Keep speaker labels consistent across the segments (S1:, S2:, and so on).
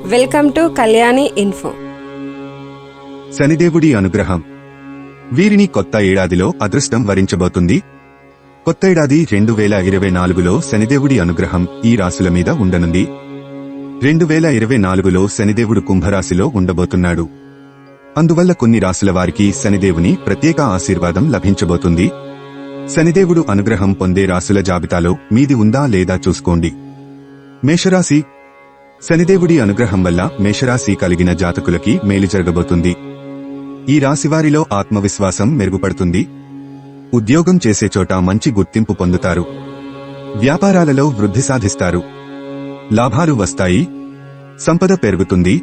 S1: Welcome to Kalyani info.
S2: శనిదేవుడి అనుగ్రహం వీరిని కొత్త ఏడాదిలో అదృష్టం వరించబోతుంది. కొత్త ఏడాది 2024లో శనిదేవుడి అనుగ్రహం ఈ రాశుల మీద ఉండనుంది. 2024లో శనిదేవుడు కుంభరాశిలో ఉండబోతున్నాడు. అందువల్ల కొన్ని రాశుల వారికి శనిదేవుని ప్రత్యేక ఆశీర్వాదం లభించబోతుంది. శనిదేవుడు అనుగ్రహం పొందే రాశుల జాబితాలో మీది ఉందా లేదా చూసుకోండి. మేషరాశి. శనిదేవుడి అనుగ్రహం వల్ల మేషరాశి కలిగిన జాతకులకి మేలు జరగబోతుంది. ఈ రాశివారిలో ఆత్మవిశ్వాసం మెరుగుపడుతుంది. ఉద్యోగం చేసే చోట మంచి గుర్తింపు పొందుతారు. వ్యాపారాలలో వృద్ధి సాధిస్తారు. లాభాలు వస్తాయి. సంపద పెరుగుతుంది.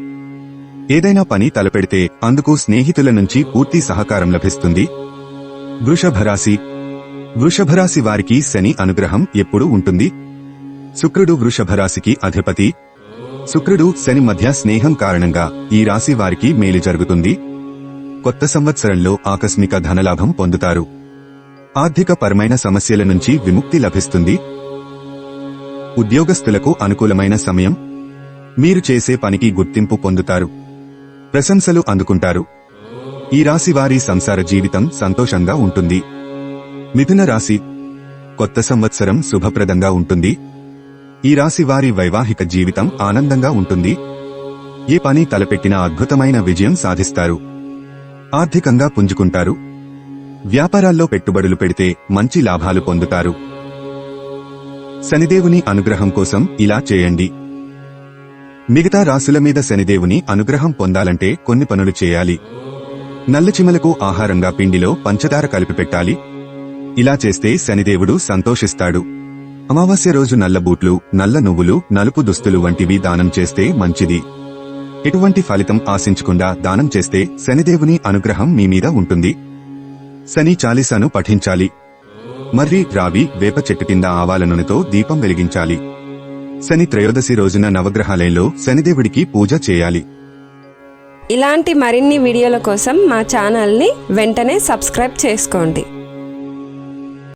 S2: ఏదైనా పని తలపెడితే అందుకు స్నేహితుల నుంచి పూర్తి సహకారం లభిస్తుంది. వృషభరాశి. వృషభరాశి వారికి శని అనుగ్రహం ఎప్పుడూ ఉంటుంది. శుక్రుడు వృషభరాశికి అధిపతి. శుక్రుడు శని మధ్య స్నేహం కారణంగా ఈ రాశి వారికి మేలు జరుగుతుంది. కొత్త సంవత్సరంలో ఆకస్మిక ధనలాభం పొందుతారు. ఆర్థిక పరమైన సమస్యల నుంచి విముక్తి లభిస్తుంది. ఉద్యోగస్తులకు అనుకూలమైన సమయం. మీరు చేసే పనికి గుర్తింపు పొందుతారు. ప్రశంసలు అందుకుంటారు. ఈ రాశి వారి సంసార జీవితం సంతోషంగా ఉంటుంది. మిథున రాశి. కొత్త సంవత్సరం శుభప్రదంగా ఉంటుంది. ఈ రాశి వారి వైవాహిక జీవితం ఆనందంగా ఉంటుంది. ఏ పని తలపెట్టినా అద్భుతమైన విజయం సాధిస్తారు. ఆర్థికంగా పుంజుకుంటారు. వ్యాపారాల్లో పెట్టుబడులు పెడితే మంచి లాభాలు పొందుతారు. శనిదేవుని అనుగ్రహం కోసం ఇలా చేయండి. మిగతా రాశుల మీద శనిదేవుని అనుగ్రహం పొందాలంటే కొన్ని పనులు చేయాలి. నల్లచిమలకు ఆహారంగా పిండిలో పంచదార కలిపి పెట్టాలి. ఇలా చేస్తే శనిదేవుడు సంతోషిస్తాడు. అమావాస్య రోజు నల్ల బూట్లు, నల్ల నువ్వులు, నలుపు దుస్తులు వంటివి దానం చేస్తే మంచిది. ఎటువంటి ఫలితం ఆశించకుండా దానం చేస్తే శనిదేవుని అనుగ్రహం మీ మీద ఉంటుంది. శని చాలీసాను పఠించాలి. మర్రి, రావి, వేప చెట్టు కింద ఆవాల నూనెతో దీపం వెలిగించాలి. శని త్రయోదశి రోజున నవగ్రహాలయంలో శనిదేవుడికి పూజ చేయాలి.
S1: ఇలాంటి మరిన్ని వీడియోల కోసం మా ఛానల్ని వెంటనే సబ్స్క్రైబ్ చేసుకోండి.